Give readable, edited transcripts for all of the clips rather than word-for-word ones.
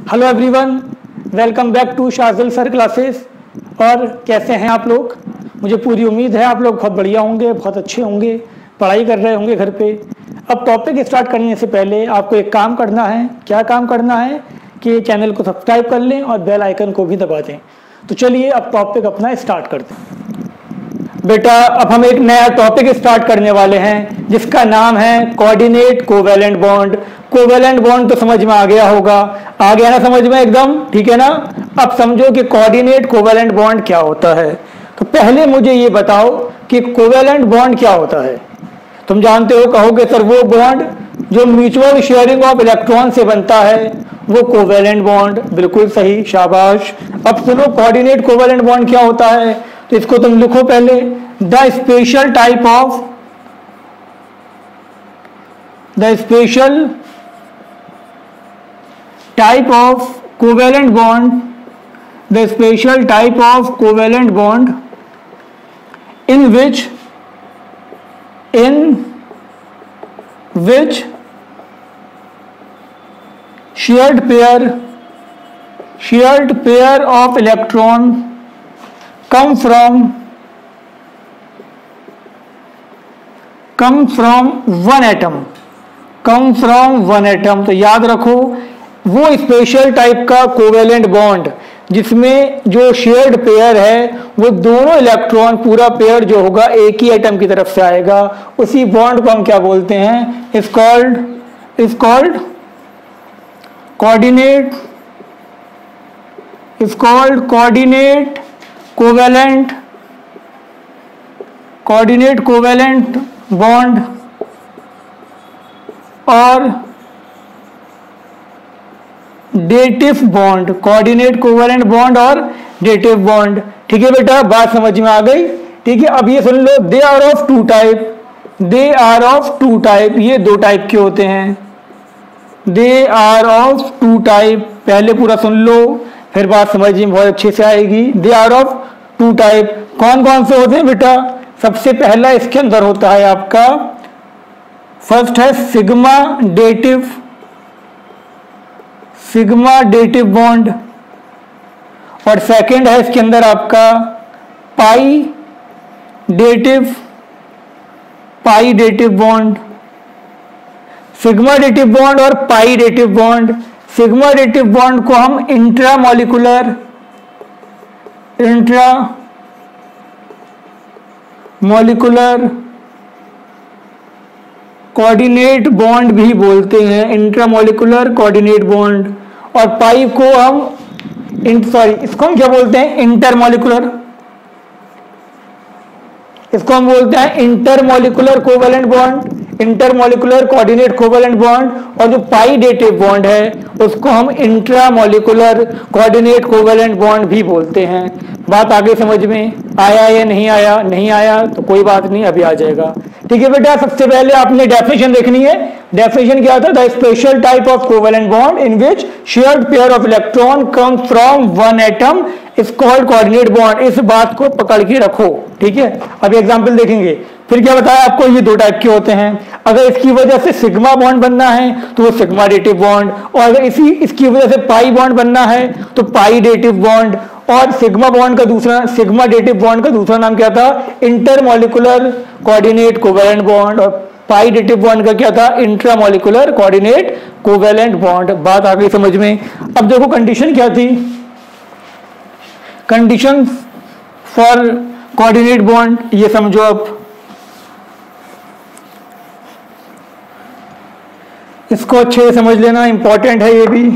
Hello everyone, welcome back to Shajil sir classes. और कैसे हैं आप लोग? मुझे पूरी उम्मीद है आप लोग बहुत बढ़िया होंगे, बहुत अच्छे होंगे, पढ़ाई कर रहे होंगे घर पे। अब टॉपिक स्टार्ट करने से पहले आपको एक काम करना है। क्या काम करना है कि चैनल को सब्सक्राइब कर लें और बेल आइकन को भी दबा दें। तो चलिए अब टॉपिक अपना स्टार्ट करते हैं। बेटा अब हम एक नया टॉपिक स्टार्ट करने वाले हैं जिसका नाम है coordinate covalent bond. Covalent bond तो समझ में आ गया होगा, आ गया ना समझ में एकदम? ठीक है ना। अब समझो कि कोऑर्डिनेट कोवैलेंट बॉन्ड क्या होता है। तो पहले मुझे ये बताओ कि कोवैलेंट बॉन्ड क्या होता है। तुम जानते हो, कहोगे सर वो बॉन्ड जो म्यूचुअल शेयरिंग ऑफ इलेक्ट्रॉन से बनता है वो कोवैलेंट बॉन्ड। बिल्कुल सही, शाबाश। अब सुनो कोऑर्डिनेट कोवैलेंट बॉन्ड क्या होता है, तो इसको तुम लिखो पहले। The special type of covalent bond, the special type of covalent bond in which shared pair of electron come from one atom। तो याद रखो वो स्पेशल टाइप का कोवेलेंट बॉन्ड जिसमें जो शेयर्ड पेयर है वो दोनों इलेक्ट्रॉन, पूरा पेयर जो होगा एक ही एटम की तरफ से आएगा, उसी बॉन्ड को हम क्या बोलते हैं? Is called coordinate covalent bond और dative bond. Coordinate covalent bond और डेटिव बॉन्ड। ठीक है बेटा, बात समझ में आ गई? ठीक है, अब ये सुन लो, they are of two type. ये दो टाइप के होते हैं। They are of two type. पहले पूरा सुन लो, फिर बात समझ में बहुत अच्छे से आएगी। They are of two type. कौन कौन से होते हैं बेटा? सबसे पहला इसके अंदर होता है आपका, फर्स्ट है सिग्मा डेटिव बॉन्ड, और सेकंड है इसके अंदर आपका pi dative bond. Sigma dative bond और pi dative bond. Sigma dative bond को हम इंट्रामॉलिक्यूलर कोऑर्डिनेट बॉन्ड भी बोलते हैं, इंट्रामॉलिक्यूलर कोऑर्डिनेट बॉन्ड। और पाई को हम इसको हम क्या बोलते हैं? इंटरमॉलिक्यूलर। इसको हम बोलते हैं intermolecular covalent bond, intermolecular coordinate covalent bond. और जो पाई डेटिव बॉन्ड है उसको हम इंट्रामॉलिक्यूलर कोऑर्डिनेट कोवेलेंट बॉन्ड भी बोलते हैं। बात आगे समझ में आया या नहीं आया? नहीं आया तो कोई बात नहीं, अभी आ जाएगा। ठीक है बेटा, सबसे पहले आपने डेफिनेशन देखनी है। डेफिनेशन क्या था? The special type of covalent bond in which shared pair of electron come from one atom is called coordinate bond. इस बात को पकड़ के रखो। ठीक है, अब एग्जांपल देखेंगे। फिर क्या बताया आपको? ये दो टाइप के होते हैं। अगर इसकी वजह से सिग्मा बॉन्ड बनना है तो वो सिग्मा डेटिव बॉन्ड, और अगर इसकी वजह से पाई बॉन्ड बनना है तो पाई डेटिव बॉन्ड। और सिग्मा डेटिव बॉन्ड का दूसरा नाम क्या था? Intermolecular coordinate covalent bond. और पाई डेटिव बॉन्ड का क्या था? Intramolecular coordinate covalent bond. बात आ गई समझ में? अब देखो कंडीशन क्या थी। कंडीशन फॉर कोऑर्डिनेट बॉन्ड ये समझो। अब इसको अच्छे से समझ लेना, इंपॉर्टेंट है ये भी।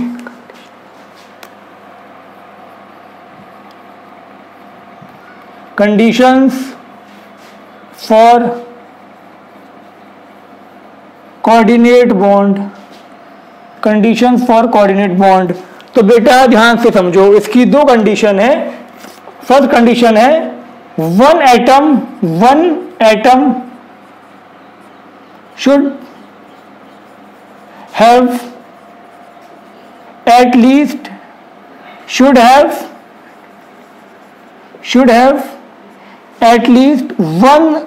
Conditions for coordinate bond, conditions for coordinate bond. तो बेटा ध्यान से समझो, इसकी दो कंडीशन है। फर्स्ट कंडीशन है one atom should have at least should have at least one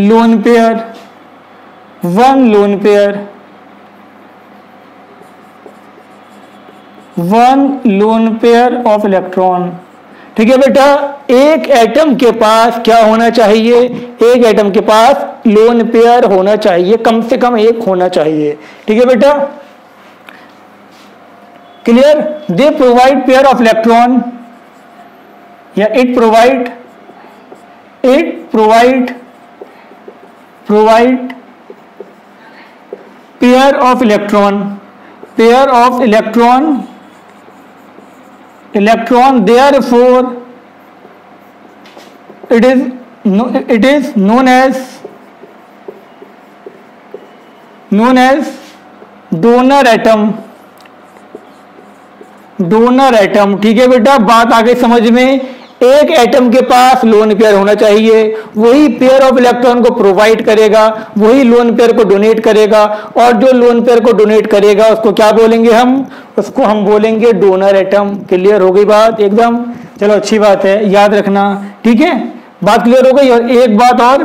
lone pair one loan pair of electron. ठीक है बेटा, एक एटम के पास क्या होना चाहिए, एक एटम के पास लोन पेयर होना चाहिए, कम से कम एक होना चाहिए। ठीक है बेटा, clear. They provide pair of electron या it provide pair of electron therefore it is known as donor atom। ठीक है बेटा, बात आगे समझ में। एक एटम के पास लोन पेयर होना चाहिए, वही पेयर ऑफ इलेक्ट्रॉन को प्रोवाइड करेगा, वही लोन पेयर को डोनेट करेगा, और जो लोन पेयर को डोनेट करेगा उसको क्या बोलेंगे हम, उसको हम बोलेंगे डोनर एटम। क्लियर हो गई बात एकदम? चलो अच्छी बात है, याद रखना। ठीक है, बात क्लियर हो गई। और एक बात और,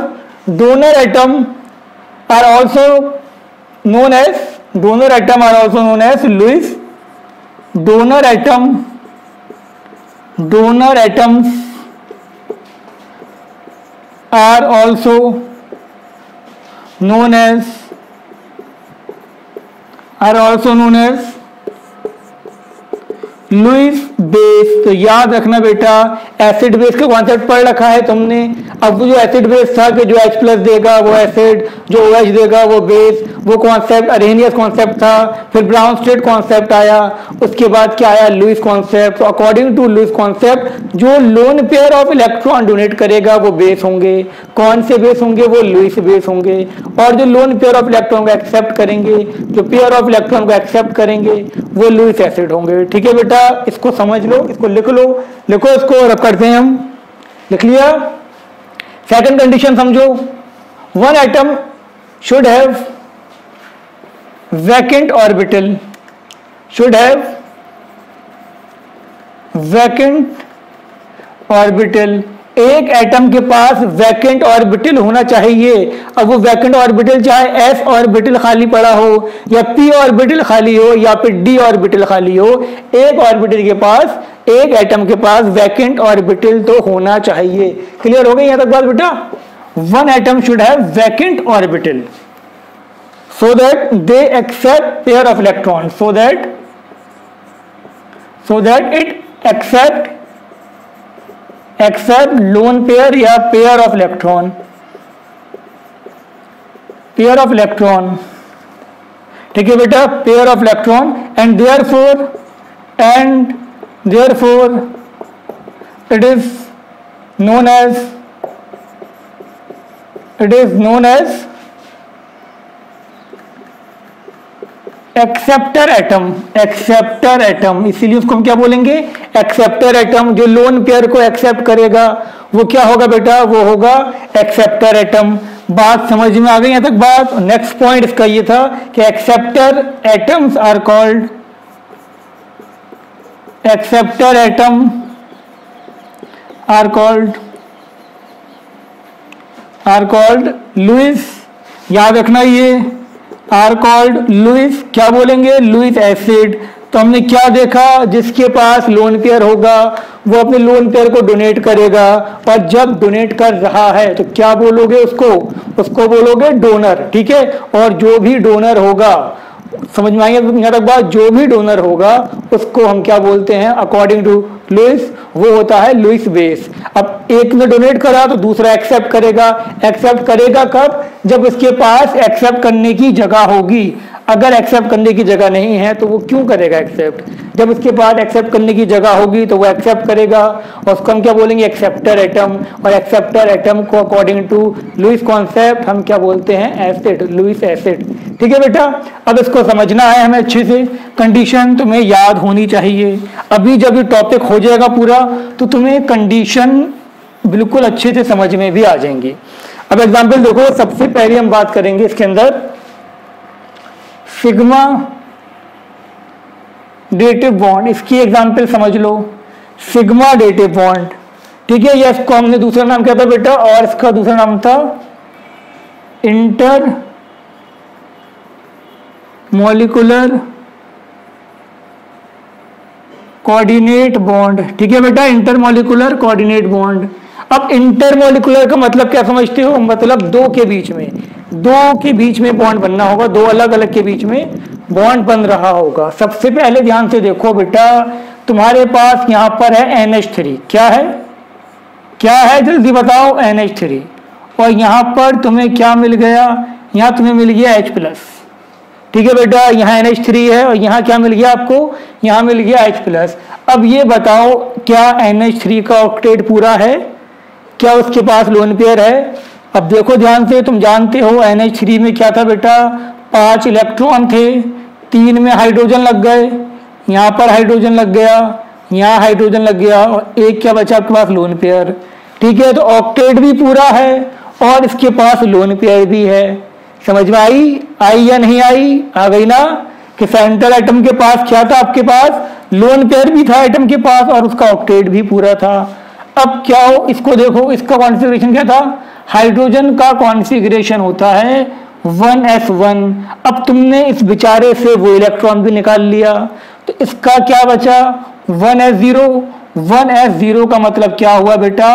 donor atom are also known as Lewis. donor atoms are also known as Lewis base. तो याद रखना बेटा, एसिड बेस का कॉन्सेप्ट पढ़ रखा है तुमने। अब जो एसिड बेस था कि जो H+ देगा वो एसिड, जो OH देगा वो बेस, वो कॉन्सेप्ट अरेनियस कॉन्सेप्ट था। फिर ब्राउन स्ट्रेट कॉन्सेप्ट आया, उसके बाद क्या आया, Lewis concept. According to Lewis concept जो lone pair of electron donate करेगा वो बेस होंगे। कौन से बेस होंगे? वो लुईस बेस होंगे। और जो लोन पेयर ऑफ इलेक्ट्रॉन को एक्सेप्ट करेंगे, जो पेयर ऑफ इलेक्ट्रॉन को एक्सेप्ट करेंगे वो लुईस एसिड होंगे। ठीक है बेटा, इसको समझ लो, इसको लिखो इसको, रब करते हैं हम। लिख लिया? सेकंड कंडीशन समझो, one atom should have vacant orbital, एक एटम के पास वैकेंट ऑर्बिटल होना चाहिए। अब वो वैकेंट ऑर्बिटल चाहे s ऑर्बिटल खाली पड़ा हो, या p ऑर्बिटल खाली हो, या फिर d ऑर्बिटल खाली हो, एक ऑर्बिटल के पास, एक एटम के पास वैकेंट ऑर्बिटल तो होना चाहिए। क्लियर हो गई यहां तक बात बेटा? One atom should have vacant orbital so that they accept pair of electrons, so that it accept lone pair या pair of electron। ठीक है बेटा, pair of electron, and therefore it is known as acceptor atom. इसीलिए उसको हम क्या बोलेंगे? Acceptor atom. जो लोन पेयर को एक्सेप्ट करेगा वो क्या होगा बेटा? वो होगा एक्सेप्टर एटम। बात समझ में आ गई यहां तक बात? नेक्स्ट पॉइंट इसका ये था कि acceptor atoms are called Lewis. याद रखना ये आर कॉल्ड लुईस, क्या बोलेंगे? Lewis acid. तो हमने क्या देखा, जिसके पास लोन पेयर होगा वो अपने लोन पेयर को डोनेट करेगा, और जब डोनेट कर रहा है तो क्या बोलोगे उसको बोलोगे डोनर। ठीक है, और जो भी डोनर होगा, समझ में आएंगे यहाँ तक बात, जो भी डोनर होगा उसको हम क्या बोलते हैं अकॉर्डिंग टू लुईस? वो होता है लुईस बेस। अब एक ने डोनेट करा तो दूसरा एक्सेप्ट करेगा कब? जब उसके पास एक्सेप्ट करने की जगह होगी। अगर एक्सेप्ट करने की जगह नहीं है तो वो क्यों करेगा एक्सेप्ट? जब उसके पास एक्सेप्ट करने की जगह होगी तो वो एक्सेप्ट करेगा, और उसको हम क्या बोलेंगे? Acceptor atom. और एक्सेप्टर एटम को अकॉर्डिंग टू लुईस कॉन्सेप्ट हम क्या बोलते हैं? Acid, Lewis acid. ठीक है बेटा, अब इसको समझना है हमें अच्छे से। कंडीशन तुम्हें याद होनी चाहिए। अभी जब ये टॉपिक हो जाएगा पूरा तो तुम्हें कंडीशन बिल्कुल अच्छे से समझ में भी आ जाएंगी। अब एग्जाम्पल देखो, सबसे पहले हम बात करेंगे इसके अंदर सिग्मा डेटिव बॉन्ड। इसकी एग्जाम्पल समझ लो, सिग्मा डेटिव बॉन्ड। ठीक है, ये इसको हमने दूसरा नाम क्या था बेटा? और इसका दूसरा नाम था इंटर मॉलिक्यूलर कोऑर्डिनेट बॉन्ड, ठीक है बेटा, इंटरमॉलिक्यूलर कोऑर्डिनेट बॉन्ड। अब इंटरमॉलिक्यूलर का मतलब क्या समझते हो? मतलब दो के बीच में बॉन्ड बनना होगा, दो अलग अलग के बीच में बॉन्ड बन रहा होगा। सबसे पहले ध्यान से देखो बेटा, तुम्हारे पास यहाँ पर है NH3, क्या है जल्दी बताओ, NH3, और यहाँ पर तुम्हें क्या मिल गया? यहाँ तुम्हें मिल गया H+, ठीक है बेटा, यहाँ NH3 है और यहाँ क्या मिल गया आपको? यहाँ मिल गया H+। अब ये बताओ, क्या NH3 का ऑक्टेट पूरा है? क्या उसके पास लोन पेयर है? अब देखो ध्यान से, तुम जानते हो NH3 में क्या था बेटा? 5 इलेक्ट्रॉन थे, 3 में हाइड्रोजन लग गए, यहाँ पर हाइड्रोजन लग गया, यहाँ हाइड्रोजन लग गया, और एक क्या बचा आपके पास? लोन पेयर, ठीक है। तो ऑक्टेट भी पूरा है और इसके पास लोन पेयर भी है। समझ में आई या नहीं आई? आ गई ना, कि सेंट्रल एटम के पास क्या था? आपके पास लोन पेयर भी था एटम के पास और उसका ऑक्टेट भी पूरा था। अब क्या हो, इसको देखो, इसका कॉन्फ़िगरेशन क्या था? हाइड्रोजन का कॉन्फ़िगरेशन होता है 1s1। अब तुमने इस बेचारे से वो इलेक्ट्रॉन भी निकाल लिया, तो इसका क्या बचा? 1s0। 1s0 का मतलब क्या हुआ बेटा?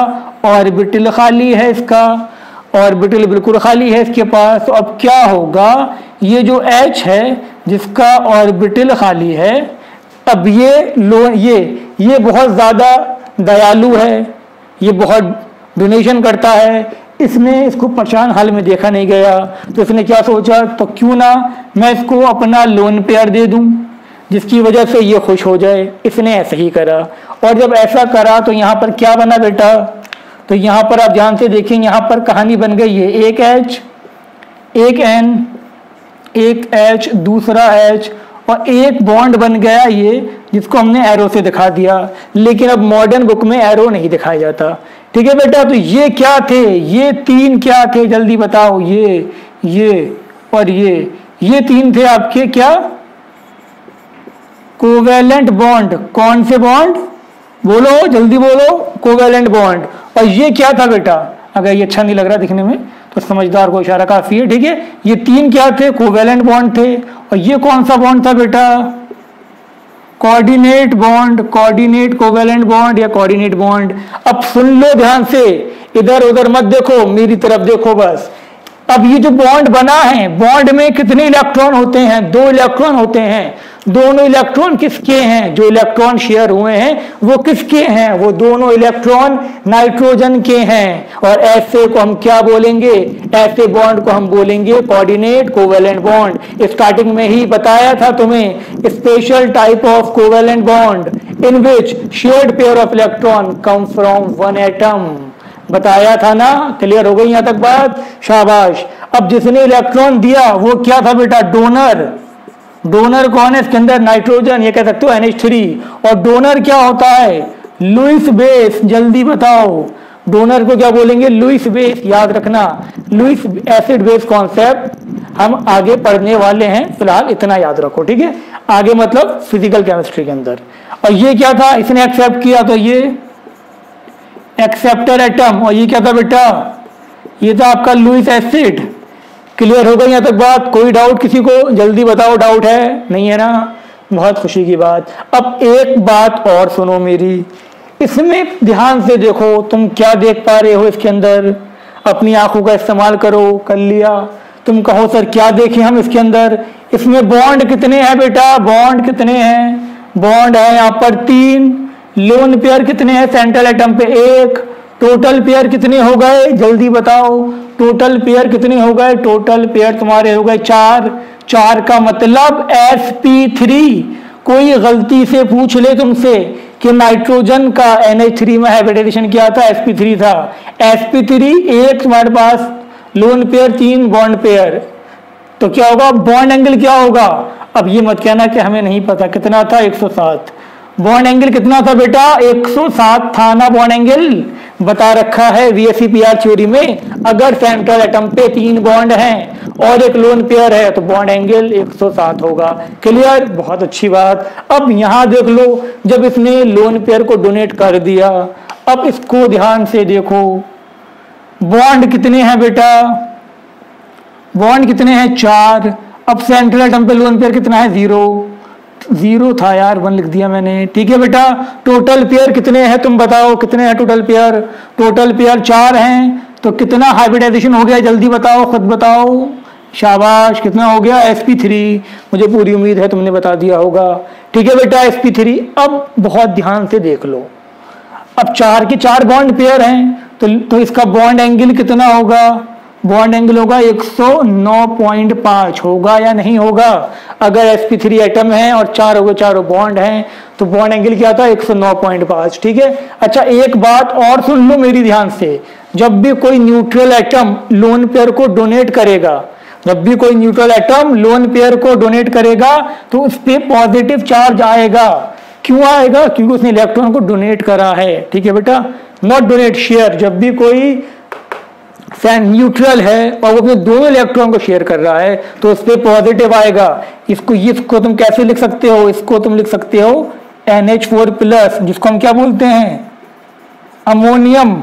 ऑर्बिटल खाली है, इसका ऑर्बिटल बिल्कुल खाली है इसके पास। तो अब क्या होगा? ये जो H है जिसका ऑर्बिटल खाली है, अब ये बहुत ज़्यादा दयालु है, ये बहुत डोनेशन करता है, इसने इसको परेशान हाल में देखा नहीं गया, तो इसने क्या सोचा? तो क्यों ना मैं इसको अपना लोन पेयर दे दूं, जिसकी वजह से ये खुश हो जाए। इसने ऐसे ही करा, और जब ऐसा करा तो यहाँ पर क्या बना बेटा? तो यहाँ पर आप ध्यान से देखें, यहाँ पर कहानी बन गई है, एक H, एक N, एक H, दूसरा H, और एक बॉन्ड बन गया ये, जिसको हमने एरो से दिखा दिया। लेकिन अब मॉडर्न बुक में एरो नहीं दिखाया जाता, ठीक है बेटा। तो ये क्या थे? ये 3 क्या थे? जल्दी बताओ। ये और ये 3 थे आपके क्या? Covalent bond. कौन से बॉन्ड? बोलो जल्दी बोलो। Covalent bond. और ये क्या था बेटा? अगर ये अच्छा नहीं लग रहा दिखने में तो समझदार को इशारा काफी है, ठीक है। ये 3 क्या थे? कोवेलेंट बॉन्ड थे। और ये कौन सा बॉन्ड था बेटा? Coordinate bond, coordinate covalent bond या कोऑर्डिनेट बॉन्ड। अब सुन लो ध्यान से, इधर उधर मत देखो, मेरी तरफ देखो बस। अब ये जो बॉन्ड बना है, बॉन्ड में कितने इलेक्ट्रॉन होते हैं? 2 इलेक्ट्रॉन होते हैं। दोनों इलेक्ट्रॉन किसके हैं? जो इलेक्ट्रॉन शेयर हुए हैं वो किसके हैं? वो दोनों इलेक्ट्रॉन नाइट्रोजन के हैं। और ऐसे को हम क्या बोलेंगे? ऐसे बॉन्ड को हम बोलेंगे कोऑर्डिनेट कोवेलेंट बॉन्ड। स्टार्टिंग में ही बताया था तुम्हें, special type of covalent bond in which shared pair of electron come from 1 atom. बताया था ना? क्लियर हो गई यहां तक बात? शाबाश। अब जिसने इलेक्ट्रॉन दिया वो क्या था बेटा? डोनर। डोनर कौन है इसके अंदर? नाइट्रोजन, ये कह सकते हो NH3। और डोनर क्या होता है? Lewis base. जल्दी बताओ, डोनर को क्या बोलेंगे? Lewis base. याद रखना, लुईस एसिड बेस कॉन्सेप्ट हम आगे पढ़ने वाले हैं, फिलहाल इतना याद रखो, ठीक है। आगे मतलब फिजिकल केमिस्ट्री के अंदर। और ये क्या था? इसने एक्सेप्ट किया, तो ये एक्सेप्टर एटम। और ये क्या था बेटा? ये था आपका लुईस एसिड। क्लियर हो गई यहाँ तक बात? कोई डाउट किसी को? जल्दी बताओ, डाउट है? नहीं है ना? बहुत खुशी की बात। अब एक बात और सुनो मेरी, इसमें ध्यान से देखो, तुम क्या देख पा रहे हो इसके अंदर? अपनी आंखों का इस्तेमाल करो। कर लिया? तुम कहो सर क्या देखें हम इसके अंदर? इसमें बॉन्ड कितने हैं बेटा? बॉन्ड कितने हैं? बॉन्ड है यहाँ पर 3। लोन पेयर कितने हैं सेंट्रल एटम पे? 1। टोटल पेयर कितने हो गए? जल्दी बताओ, टोटल पेयर कितने हो गए? टोटल पेयर तुम्हारे हो गए 4। 4 का मतलब sp3। कोई गलती से पूछ ले तुमसे कि नाइट्रोजन का NH3 में हाइब्रिडाइजेशन क्या था? sp3 था। sp3 1 तुम्हारे पास लोन पेयर, 3 बॉन्ड पेयर, तो क्या होगा? बॉन्ड एंगल क्या होगा? अब ये मत कहना कि हमें नहीं पता। कितना था? 107। बॉन्ड एंगल कितना था बेटा? 107 था ना? बॉन्ड एंगल बता रखा है VSEPR थ्योरी में। अगर सेंट्रल एटम पे 3 बॉन्ड हैं और एक लोन पेयर है तो बॉन्ड एंगल 107 होगा। क्लियर? बहुत अच्छी बात। अब यहां देख लो, जब इसने लोन पेयर को डोनेट कर दिया, अब इसको ध्यान से देखो, बॉन्ड कितने हैं बेटा? बॉन्ड कितने हैं? 4। अब सेंट्रल एटम पे लोन पेयर कितना है? 0। 0 था यार, 1 लिख दिया मैंने। ठीक है बेटा, टोटल पेयर कितने हैं तुम बताओ, कितने हैं टोटल पेयर? टोटल पेयर 4 हैं, तो कितना हाइब्रिडाइजेशन हो गया जल्दी बताओ, खुद बताओ। शाबाश, कितना हो गया? sp3। मुझे पूरी उम्मीद है तुमने बता दिया होगा। ठीक है बेटा, sp3। अब बहुत ध्यान से देख लो, अब 4 के 4 बॉन्ड पेयर हैं, तो इसका बॉन्ड एंगल कितना होगा? बॉन्ड एंगल होगा 109.5, होगा या नहीं होगा? अगर sp3 एटम है और 4 हो गए, चारों बॉन्ड हैं, तो बॉन्ड एंगल क्या था? 109.5। ठीक है। अच्छा, एक बात और सुन लो मेरी ध्यान से, जब भी कोई न्यूट्रल एटम लोन पेयर को डोनेट करेगा, जब भी कोई न्यूट्रल एटम लोन पेयर को डोनेट करेगा, तो उस पर पॉजिटिव चार्ज आएगा। क्यों आएगा? क्योंकि उसने इलेक्ट्रॉन को डोनेट करा है। ठीक है बेटा, नॉट डोनेट, शेयर। जब भी कोई न्यूट्रल है और वो अपने दोनों इलेक्ट्रॉन को शेयर कर रहा है, तो उस पर पॉजिटिव आएगा। इसको तुम कैसे लिख सकते हो? इसको तुम लिख सकते हो NH4+, जिसको हम क्या बोलते हैं? अमोनियम।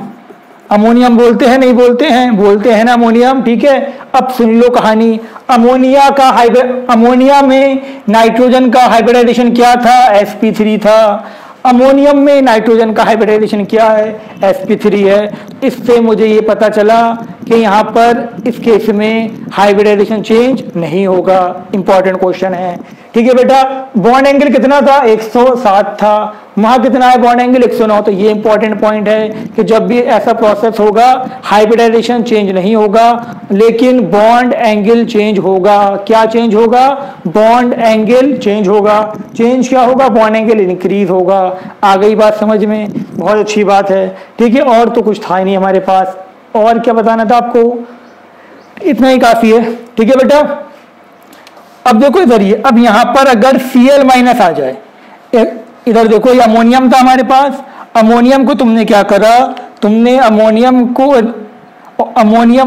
अमोनियम बोलते हैं, नहीं बोलते हैं? बोलते हैं ना अमोनियम। ठीक है। अब सुन लो कहानी। अमोनिया में नाइट्रोजन का हाइब्रिडाइजेशन क्या था? sp3 था। अमोनियम में नाइट्रोजन का हाइब्रिडाइजेशन क्या है? sp3 है। इससे मुझे ये पता चला कि यहाँ पर इस केस में हाइब्रिडाइजेशन चेंज नहीं होगा। इंपॉर्टेंट क्वेश्चन है। ठीक है बेटा, बॉन्ड एंगल कितना था? 107 था। वहां कितना है बॉन्ड एंगल? 109। तो ये इंपॉर्टेंट पॉइंट है कि जब भी ऐसा प्रोसेस होगा, हाइब्रिडाइजेशन चेंज नहीं होगा, लेकिन बॉन्ड एंगल चेंज होगा। क्या चेंज होगा? बॉन्ड एंगल चेंज होगा। चेंज क्या होगा? बॉन्ड एंगल इंक्रीज होगा। आ गई बात समझ में? बहुत अच्छी बात है। ठीक है, और तो कुछ था ही नहीं हमारे पास। और क्या बताना था आपको? इतना ही काफी है। ठीक है बेटा, अब देखो इधर, ये अब यहां पर अगर Cl- आ जाए, इधर देखो, ये अमोनियम था हमारे पास। अमोनियम को तुमने क्या करा? तुमने अमोनियम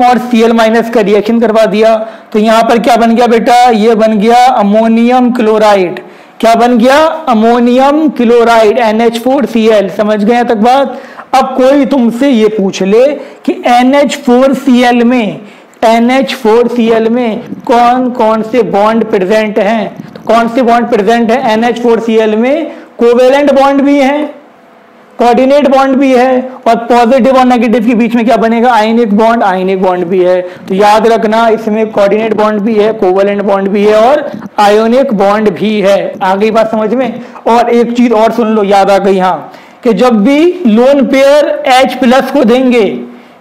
और Cl- का रिएक्शन करवा दिया। तो यहां पर क्या बन गया बेटा? ये बन गया अमोनियम क्लोराइड। क्या बन गया? Ammonium chloride, NH4Cl। समझ गए तक बात? अब कोई तुमसे ये पूछ ले कि NH4Cl में कौन कौन से बॉन्ड प्रेजेंट हैं? तो कौन से बॉन्ड प्रेजेंट है NH4Cl में? कोवेलेंट बॉन्ड भी है, कोऑर्डिनेट बॉन्ड भी है, और पॉजिटिव और नेगेटिव के बीच में क्या बनेगा? आयनिक बॉन्ड भी है। तो याद रखना, इसमें कोऑर्डिनेट बॉन्ड भी है, कोवेलेंट बॉन्ड भी है, और आयोनिक बॉन्ड भी है। आ गई बात समझ में? और एक चीज और सुन लो, याद आ गई, हाँ, कि जब भी लोन पेयर H+ को देंगे,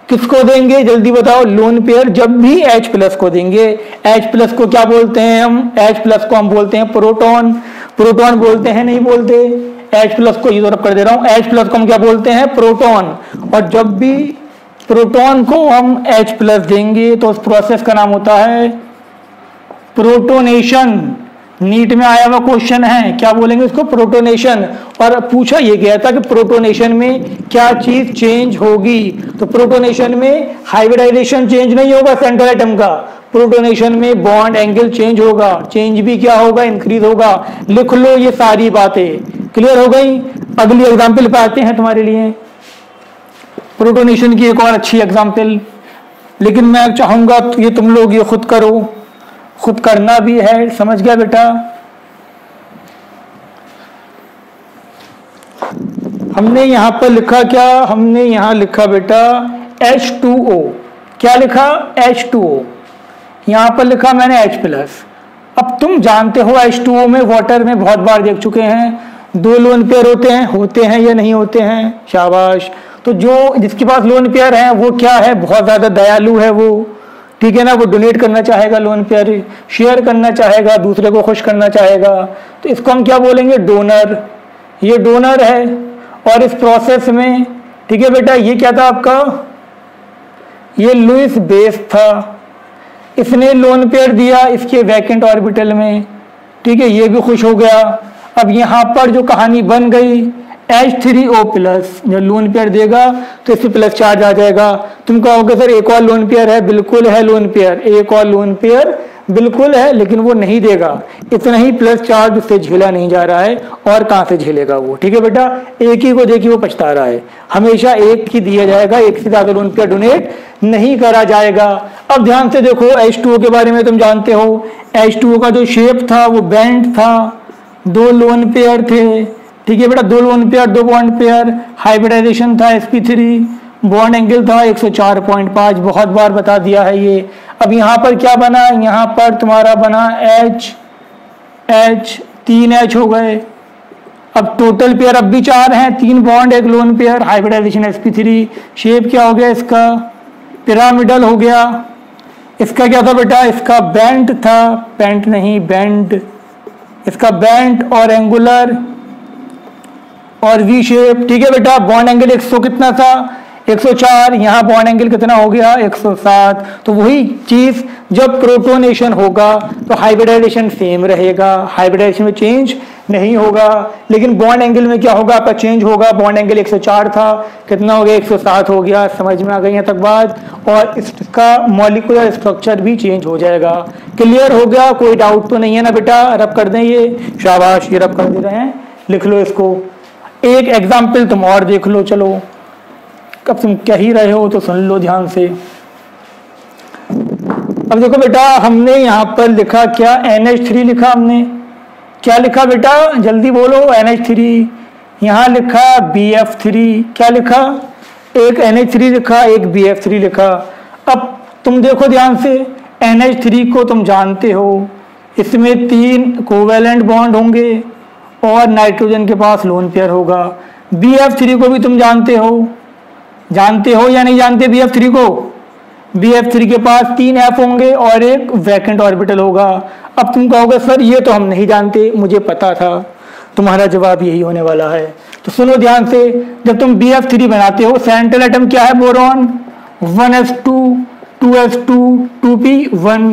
किसको देंगे जल्दी बताओ? लोन पेयर जब भी H+ को देंगे, H+ को क्या बोलते हैं हम? H+ को हम बोलते हैं प्रोटॉन। प्रोटॉन बोलते हैं, नहीं बोलते? H+ को ये तरफ कर दे रहा हूं, H+ को हम क्या बोलते हैं? प्रोटॉन। और जब भी प्रोटॉन को हम H+ देंगे, तो उस प्रोसेस का नाम होता है प्रोटोनेशन। नीट में आया हुआ क्वेश्चन है, क्या बोलेंगे उसको? प्रोटोनेशन। और पूछा ये गया था कि प्रोटोनेशन में क्या चीज चेंज होगी? तो प्रोटोनेशन में हाइब्रिडाइजेशन चेंज नहीं होगा सेंट्रल एटम का, प्रोटोनेशन में बॉन्ड एंगल चेंज होगा। चेंज भी क्या होगा? इंक्रीज होगा। लिख लो ये सारी बातें, क्लियर हो गई? अगली एग्जाम्पल पे आते हैं तुम्हारे लिए, प्रोटोनेशन की एक और अच्छी एग्जाम्पल। लेकिन मैं चाहूंगा ये तुम लोग ये खुद करो, खुद करना भी है। समझ गया बेटा? हमने यहां पर लिखा क्या? हमने यहां लिखा बेटा H2O। क्या लिखा? H2O। यहां पर लिखा मैंने H+। अब तुम जानते हो H2O में, वाटर में बहुत बार देख चुके हैं, 2 लोन पेयर होते हैं या नहीं होते हैं? शाबाश। तो जो जिसके पास लोन पेयर है वो क्या है? बहुत ज्यादा दयालु है वो। ठीक है ना? वो डोनेट करना चाहेगा, लोन पेयर शेयर करना चाहेगा, दूसरे को खुश करना चाहेगा। तो इसको हम क्या बोलेंगे? डोनर। ये डोनर है। और इस प्रोसेस में, ठीक है बेटा, ये क्या था आपका? ये लुईस बेस था। इसने लोन पेयर दिया इसके वैकेंट ऑर्बिटल में। ठीक है, ये भी खुश हो गया। अब यहां पर जो कहानी बन गई, H3O+, जब लोन पेयर देगा तो इससे प्लस चार्ज आ जाएगा। तुम कहोगे सर एक और लोन पेयर है, बिल्कुल है लोन पेयर, एक और लोन पेयर बिल्कुल है, लेकिन वो नहीं देगा, इतना ही प्लस चार्ज उससे झेला नहीं जा रहा है, और कहां से झेलेगा वो? ठीक है बेटा, एक ही को देखिए वो पछता रहा है। हमेशा एक ही दिया जाएगा, एक से ज्यादा लोन पेयर डोनेट नहीं करा जाएगा। अब ध्यान से देखो, H2O के बारे में तुम जानते हो, H2O का जो शेप था वो बैंड था, दो लोन पेयर थे, ठीक है बेटा, दो लोन पेयर, दो बॉन्ड पेयर, हाइब्रिडाइजेशन था sp3, बॉन्ड एंगल था 104.5, बहुत बार बता दिया है ये। अब यहाँ पर क्या बना, यहाँ पर तुम्हारा बना H 3H हो गए। अब टोटल पेयर अब भी 4 हैं, 3 bond 1 lone pair, hybridization sp3। Shape क्या हो गया इसका, पिरामिडल हो गया। इसका क्या था बेटा, इसका बेंट था, पेंट नहीं बेंड, इसका बेंट और एंगुलर और वी शेप, ठीक है बेटा। बॉन्ड एंगल 100 कितना था, 104, यहाँ बॉन्ड एंगल कितना हो गया 107। तो वही चीज जब प्रोटोनेशन होगा तो हाइब्रिडाइजेशन सेम रहेगा, हाइब्रिडाइजेशन में चेंज नहीं होगा, लेकिन बॉन्ड एंगल में क्या होगा आपका चेंज होगा। बॉन्ड एंगल 104 था, कितना हो गया 107 हो गया। समझ में आ गई यहाँ तक बात। और इसका मॉलिक्यूलर स्ट्रक्चर भी चेंज हो जाएगा। क्लियर हो गया, कोई डाउट तो नहीं है ना बेटा। रब कर दें, ये शाबाश, ये रब कर दे रहे हैं, लिख लो इसको। एक एग्जाम्पल तुम और देख लो, चलो कब तुम कह ही रहे हो तो सुन लो ध्यान से। अब देखो बेटा, हमने यहाँ पर लिखा क्या, NH3 लिखा हमने। क्या लिखा बेटा, जल्दी बोलो, NH3। यहाँ लिखा BF3, क्या लिखा, एक NH3 लिखा, एक BF3 लिखा। अब तुम देखो ध्यान से, NH3 को तुम जानते हो, इसमें 3 कोवेलेंट बॉन्ड होंगे और नाइट्रोजन के पास लोन पेयर होगा। BF3 को भी तुम जानते हो या नहीं जानते BF3 को। BF3 के पास 3 F होंगे और एक वैकेंट ऑर्बिटल होगा। अब तुम कहोगे सर ये तो हम नहीं जानते, मुझे पता था। तुम्हारा जवाब यही होने वाला है। तो सुनो ध्यान से, जब तुम BF3 बनाते हो, सेंट्रल एटम क्या है, boron, 1s2 2s2 2p1।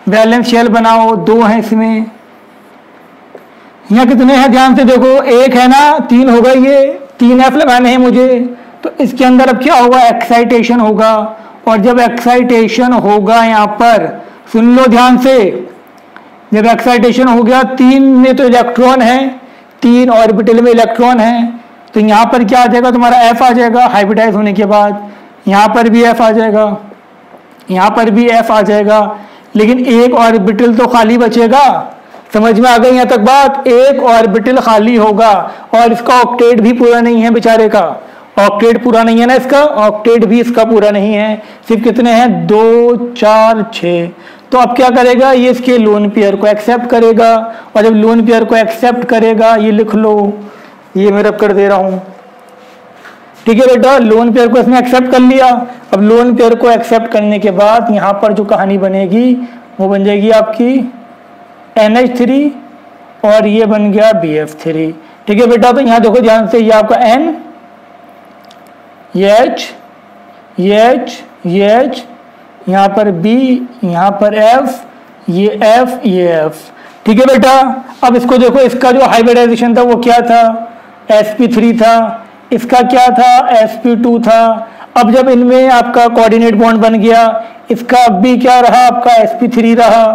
Balance shell बनाओ, 2 हैं इसमें। यहाँ कितने हैं ध्यान से देखो, एक है ना, 3 होगा, ये 3 F लगाने हैं मुझे। तो इसके अंदर अब क्या होगा, एक्साइटेशन होगा। और जब एक्साइटेशन होगा, यहाँ पर सुन लो ध्यान से, जब एक्साइटेशन हो गया, 3 में तो इलेक्ट्रॉन है, 3 ऑर्बिटल में इलेक्ट्रॉन है, तो यहाँ पर क्या आ जाएगा तुम्हारा F आ जाएगा हाइब्रिडाइज होने के बाद। यहाँ पर भी F आ जाएगा, यहाँ पर भी F आ जाएगा, लेकिन एक ऑर्बिटल तो खाली बचेगा। समझ में आ गई यहाँ तक बात, एक ऑर्बिटल खाली होगा और इसका ऑक्टेट भी पूरा नहीं है बेचारे का। ऑक्टेट पूरा नहीं है ना इसका, ऑक्टेट भी इसका पूरा नहीं है। सिर्फ कितने हैं, 2 4 6। तो अब क्या करेगा, ये इसके लोन पेयर को एक्सेप्ट करेगा। और जब लोन पेयर को एक्सेप्ट करेगा, ये लिख लो, ये मैं रब कर दे रहा हूं, ठीक है बेटा। लोन पेयर को इसने एक्सेप्ट कर लिया। अब लोन पेयर को एक्सेप्ट करने के बाद यहाँ पर जो कहानी बनेगी वो बन जाएगी आपकी NH3 और ये बन गया BF3, ठीक है बेटा। तो यहाँ देखो ध्यान से, ये आपका N, ये H, ये H, ये H, यहाँ पर B, यहाँ पर F, ये F, ये F, ठीक है बेटा। अब इसको देखो, इसका जो हाइब्रिडाइजेशन था वो क्या था, sp3 था, इसका क्या था, sp2 था। अब जब इनमें आपका कोऑर्डिनेट बॉन्ड बन गया, इसका अब भी क्या रहा, आपका sp3 रहा,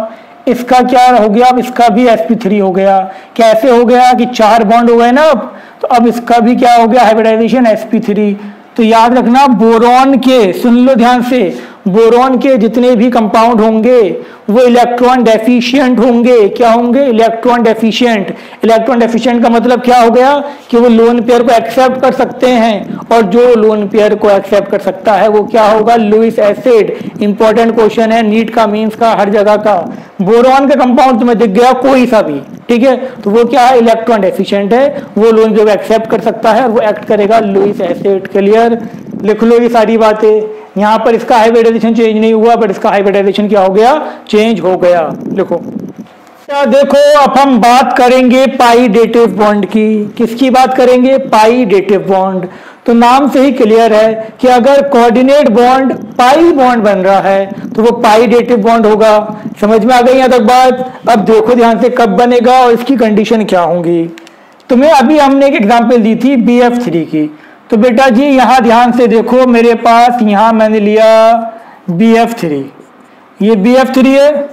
इसका क्या हो गया, अब इसका भी sp3 हो गया। कैसे हो गया कि 4 बॉन्ड हो गए ना अब, तो अब इसका भी क्या हो गया, हाइब्रिडाइजेशन sp3। तो याद रखना, बोरॉन के, सुन लो ध्यान से, बोरॉन के जितने भी कंपाउंड होंगे वो इलेक्ट्रॉन डेफिशिएंट होंगे। क्या होंगे, इलेक्ट्रॉन डेफिशिएंट। इलेक्ट्रॉन डेफिशिएंट का मतलब क्या हो गया कि वो लोन पेयर को एक्सेप्ट कर सकते हैं, और जो लोन पेयर को एक्सेप्ट कर सकता है वो क्या होगा, लुईस एसिड। इंपॉर्टेंट क्वेश्चन है, नीट का, मींस का, हर जगह का। बोरॉन का कंपाउंड तुम्हें दिख गया कोई सा भी, ठीक है, तो वो क्या है, इलेक्ट्रॉन डेफिशिएंट है, वो लोन पेयर को एक्सेप्ट कर सकता है और वो एक्ट करेगा लुईस एसिड। क्लियर, लिख लो ये सारी बातें। यहाँ पर इसका हाइब्रिडाइजेशन चेंज नहीं हुआ, बट इसका हाइब्रिडाइजेशन क्या हो गया, चेंज हो गया। लिखो, देखो अब हम बात करेंगे पाई डेटिव बॉन्ड की। किसकी बात करेंगे, पाई डेटिव बॉन्ड। तो नाम से ही क्लियर है कि अगर कोऑर्डिनेट बॉन्ड पाई बॉन्ड बन रहा है तो वो पाई डेटिव बॉन्ड होगा। समझ में आ गई यहाँ तक बात। अब देखो ध्यान से, कब बनेगा और इसकी कंडीशन क्या होंगी। तुम्हें अभी हमने एक एग्जांपल दी थी BF3 की। तो बेटा जी यहाँ ध्यान से देखो, मेरे पास यहाँ मैंने लिया BF3, ये BF3 है,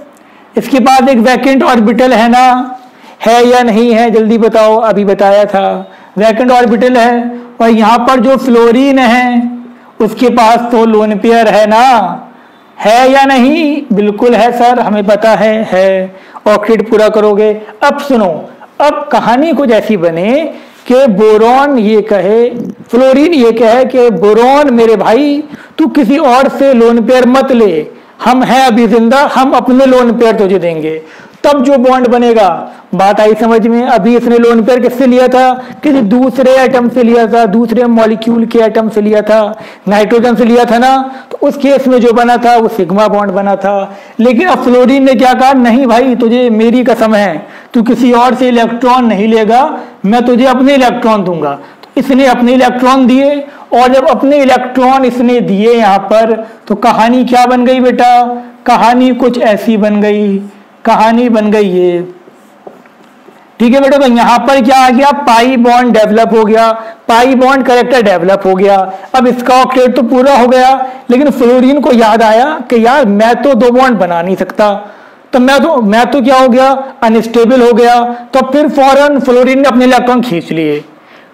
इसके पास एक वैकेंट ऑर्बिटल है ना, है या नहीं है, जल्दी बताओ। अभी बताया था वैकेंट ऑर्बिटल है। और यहाँ पर जो फ्लोरीन है उसके पास तो लोन पेयर है ना, है या नहीं, बिल्कुल है सर, हमें पता है। ऑक्टेट पूरा करोगे। अब सुनो, अब कहानी कुछ ऐसी बने कि बोरॉन ये कहे, फ्लोरीन ये कहे कि बोरॉन मेरे भाई तू किसी और से लोन पेयर मत ले, हम हैं अभी जिंदा, हम अपने लोन पेयर तुझे देंगे, तब जो बॉन्ड बनेगा। बात आई समझ में? अभी इसने लोन पेयर किससे लिया था? किसी दूसरे एटम से लिया था, दूसरे मॉलिक्यूल के एटम से लिया था, नाइट्रोजन से लिया था ना, तो उस केस में जो बना था वो सिग्मा बॉन्ड बना था। लेकिन अब फ्लोरीन ने क्या कहा, नहीं भाई तुझे मेरी कसम है, तू किसी और से इलेक्ट्रॉन नहीं लेगा, मैं तुझे अपने इलेक्ट्रॉन दूंगा। तो इसने अपने इलेक्ट्रॉन दिए, और जब अपने इलेक्ट्रॉन इसने दिए यहाँ पर, तो कहानी क्या बन गई बेटा? कहानी कुछ ऐसी बन गई, कहानी बन गई ये, ठीक है बेटा। तो यहां पर क्या आ गया, पाई बॉन्ड डेवलप हो गया, पाई बॉन्ड कैरेक्टर डेवलप हो गया। अब इसका ऑक्टेट तो पूरा हो गया, लेकिन फ्लोरीन को याद आया कि यार मैं तो दो बॉन्ड बना नहीं सकता, तो मैं तो क्या हो गया, अनस्टेबल हो गया। तो फिर फौरन फ्लोरीन ने अपने इलेक्ट्रॉन खींच लिए,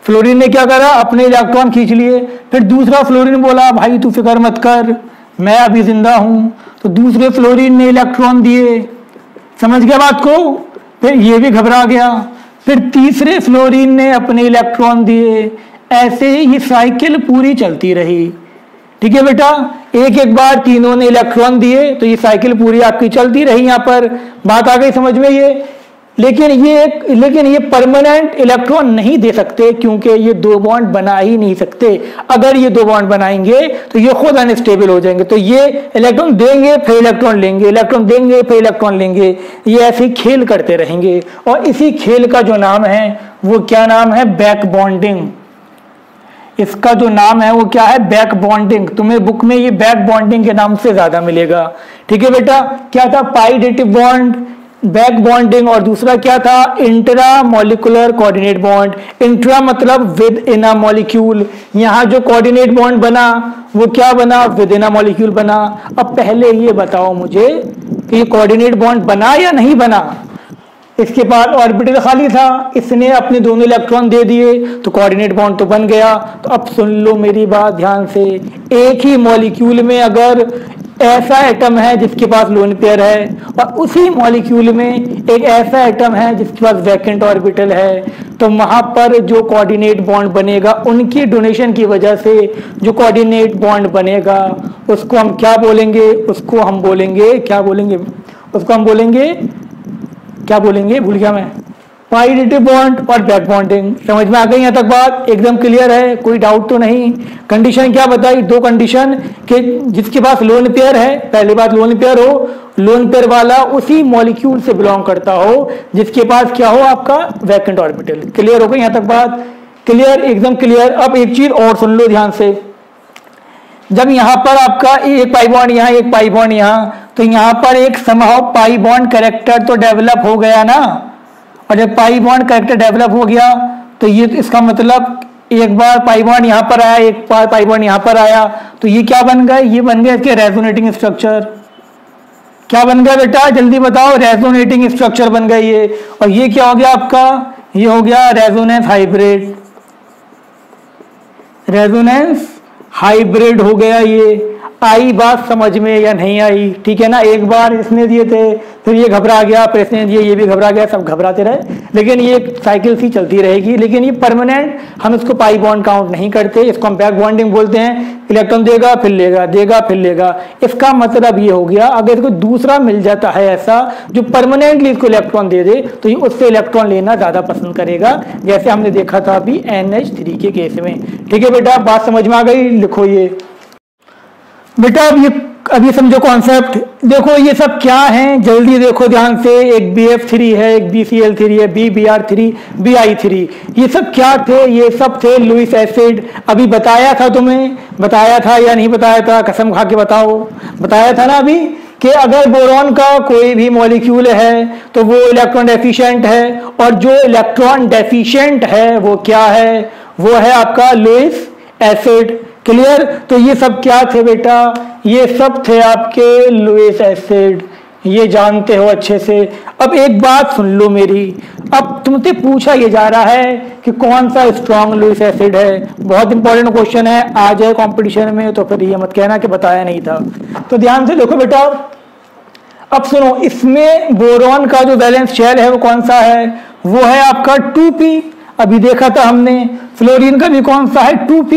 फ्लोरीन ने क्या करा, अपने इलेक्ट्रॉन खींच लिए। फिर दूसरा फ्लोरीन बोला भाई तू फिक्र मत कर, मैं अभी जिंदा हूं, तो दूसरे फ्लोरीन ने इलेक्ट्रॉन दिए, समझ गया बात को? फिर ये भी घबरा गया, फिर तीसरे फ्लोरीन ने अपने इलेक्ट्रॉन दिए, ऐसे ही ये साइकिल पूरी चलती रही, ठीक है बेटा। एक एक बार तीनों ने इलेक्ट्रॉन दिए, तो ये साइकिल पूरी आपकी चलती रही। यहां पर बात आ गई समझ में ये? लेकिन ये परमानेंट इलेक्ट्रॉन नहीं दे सकते, क्योंकि ये दो बॉन्ड बना ही नहीं सकते। अगर ये दो बॉन्ड बनाएंगे तो ये खुद अनस्टेबल हो जाएंगे। तो ये इलेक्ट्रॉन देंगे फिर इलेक्ट्रॉन लेंगे, इलेक्ट्रॉन देंगे फिर इलेक्ट्रॉन लेंगे, ये ऐसे खेल करते रहेंगे। और इसी खेल का जो नाम है वो क्या नाम है, बैक बॉन्डिंग। इसका जो नाम है वो क्या है, बैक बॉन्डिंग। तुम्हें बुक में ये बैक बॉन्डिंग के नाम से ज्यादा मिलेगा, ठीक है बेटा। क्या था, पाई डेटिव बॉन्ड, बैक बॉन्डिंग, और दूसरा क्या था, intra molecular coordinate bond. Intra मतलब विद इन अ मॉलिक्यूल, यहां जो कोऑर्डिनेट बॉन्ड बना वो क्या बना, विद इन अ मॉलिक्यूल बना। अब पहले ये बताओ मुझे कि ये कोऑर्डिनेट बॉन्ड बना या नहीं बना? इसके बाद ऑर्बिटल खाली था, इसने अपने दोनों इलेक्ट्रॉन दे दिए, तो कोऑर्डिनेट बॉन्ड तो बन गया। तो अब सुन लो मेरी बात ध्यान से, एक ही मॉलिक्यूल में अगर ऐसा एटम है जिसके पास लोन पेयर है, और उसी मॉलिक्यूल में एक ऐसा एटम है जिसके पास वैकेंट ऑर्बिटल है, तो वहां पर जो कोऑर्डिनेट बॉन्ड बनेगा, उनकी डोनेशन की वजह से जो कोऑर्डिनेट बॉन्ड बनेगा उसको हम क्या बोलेंगे, उसको हम बोलेंगे क्या बोलेंगे, उसको हम बोलेंगे क्या बोलेंगे, भूल गया मैं, पाई डेटिव बॉन्ड और बैक बॉन्डिंग। समझ में आ गई यहाँ तक बात? एकदम क्लियर है, कोई डाउट तो नहीं? कंडीशन क्या बताई, दो कंडीशन, कि जिसके पास लोन पेयर है, पहली बात लोन पेयर हो, लोन पेयर वाला उसी मॉलिक्यूल से बिलोंग करता हो जिसके पास क्या हो, आपका वैकेंट ऑर्बिटल। क्लियर हो गई यहाँ तक बात? क्लियर, एकदम क्लियर। अब एक चीज और सुन लो ध्यान से, जब यहां पर आपका एक पाई बॉन्ड यहां, एक पाई बॉन्ड यहां, तो यहां पर एक समहाउ पाई बॉन्ड कैरेक्टर तो डेवलप हो गया ना। और जब पाई बॉन्ड कैरेक्टर डेवलप हो गया तो ये इसका मतलब एक बार पाई बॉन्ड यहां पर आया, एक बार पाई बॉन्ड यहां पर आया, तो ये क्या बन गए, ये बन गए इसके रेजोनेटिंग स्ट्रक्चर। क्या बन गया बेटा, जल्दी बताओ? रेजोनेटिंग स्ट्रक्चर बन गए ये। और ये क्या हो गया आपका, ये हो गया रेजोनेंस हाइब्रिड, रेजोनेंस हाइब्रिड हो गया ये। आई बात समझ में या नहीं आई? ठीक है ना, एक बार इसने दिए थे, फिर ये घबरा गया, फिर इसने दिए, ये भी घबरा गया, सब घबराते रहे, लेकिन ये साइकिल सी चलती रहेगी। लेकिन ये परमानेंट, हम इसको पाई बॉन्ड काउंट नहीं करते, इसको हम बैक बॉन्डिंग बोलते हैं। इलेक्ट्रॉन देगा फिर लेगा, देगा फिर लेगा। इसका मतलब ये हो गया, अगर इसको दूसरा मिल जाता है ऐसा जो परमानेंटली इसको इलेक्ट्रॉन दे दे, तो ये उससे इलेक्ट्रॉन लेना ज्यादा पसंद करेगा, जैसे हमने देखा था अभी NH3 के केस में। ठीक है बेटा, बात समझ में आ गई? लिखो ये बेटा। अभी समझो कॉन्सेप्ट। देखो ये सब क्या है, जल्दी देखो ध्यान से। एक BF3 है, एक BCl3 है, BBr3, BI3, ये सब क्या थे? ये सब थे लुईस एसिड। अभी बताया था तुम्हें, बताया था या नहीं बताया था? कसम खा के बताओ, बताया था ना अभी, कि अगर बोरॉन का कोई भी मॉलिक्यूल है तो वो इलेक्ट्रॉन डेफिशिएंट है, और जो इलेक्ट्रॉन डेफिशिएंट है वो क्या है, वो है आपका लुईस एसिड। क्लियर? तो ये सब क्या थे बेटा, ये सब थे आपके लुईस एसिड, ये जानते हो अच्छे से। अब एक बात सुन लो मेरी, अब तुमसे पूछा ये जा रहा है कि कौन सा स्ट्रॉन्ग लुईस एसिड है। बहुत इंपॉर्टेंट क्वेश्चन है, आ जाए कंपटीशन में तो फिर ये मत कहना कि बताया नहीं था। तो ध्यान से देखो बेटा, अब सुनो, इसमें बोरॉन का जो वैलेंस शेल है वो कौन सा है, वो है आपका 2p। अभी देखा था हमने। फ्लोरीन का भी कौन सा है 2p।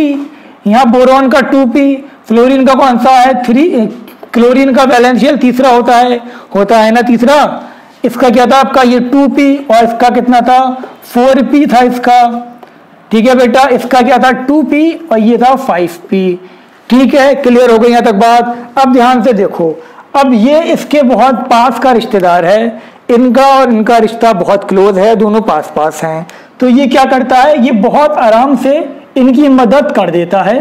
यहाँ बोरॉन का 2p, फ्लोरीन का कौन सा है 3। क्लोरीन का वैलेंशियल तीसरा होता है ना तीसरा। इसका क्या था आपका ये 2p और इसका कितना था 4p था इसका। ठीक है बेटा, इसका क्या था 2p और ये था 5p। ठीक है, क्लियर हो गई यहाँ तक बात। अब ध्यान से देखो, अब ये इसके बहुत पास का रिश्तेदार है, इनका और इनका रिश्ता बहुत क्लोज है, दोनों पास पास हैं। तो ये क्या करता है, ये बहुत आराम से इनकी मदद कर देता है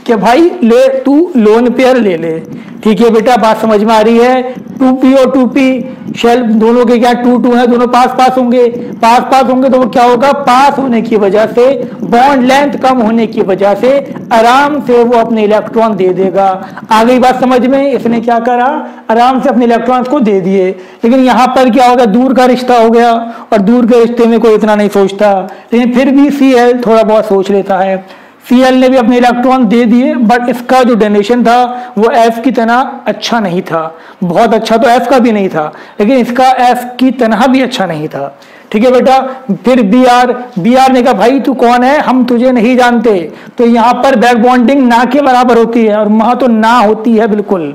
कि भाई ले तू लोन पेयर ले ले। ठीक है बेटा, बात समझ में आ रही है। 2p और 2p शेल दोनों के क्या 2 है, दोनों पास पास होंगे तो वो क्या होगा, पास होने की वजह से, बॉन्ड लेंथ कम होने की वजह से आराम से वो अपने इलेक्ट्रॉन दे देगा। आ गई बात समझ में। इसने क्या करा, आराम से अपने इलेक्ट्रॉन्स को दे दिए। लेकिन यहाँ पर क्या होगा, दूर का रिश्ता हो गया और दूर के रिश्ते में कोई इतना नहीं सोचता, लेकिन फिर भी Cl थोड़ा बहुत सोच लेता है। Cl ने भी अपने इलेक्ट्रॉन दे दिए, बट इसका जो डोनेशन था वो F की तरह अच्छा नहीं था। बहुत अच्छा तो F का भी नहीं था, लेकिन इसका F की तरह भी अच्छा नहीं था। ठीक है बेटा। फिर Br ने कहा भाई तू कौन है, हम तुझे नहीं जानते। तो यहाँ पर बैक बॉन्डिंग ना के बराबर होती है और वहां तो ना होती है बिल्कुल।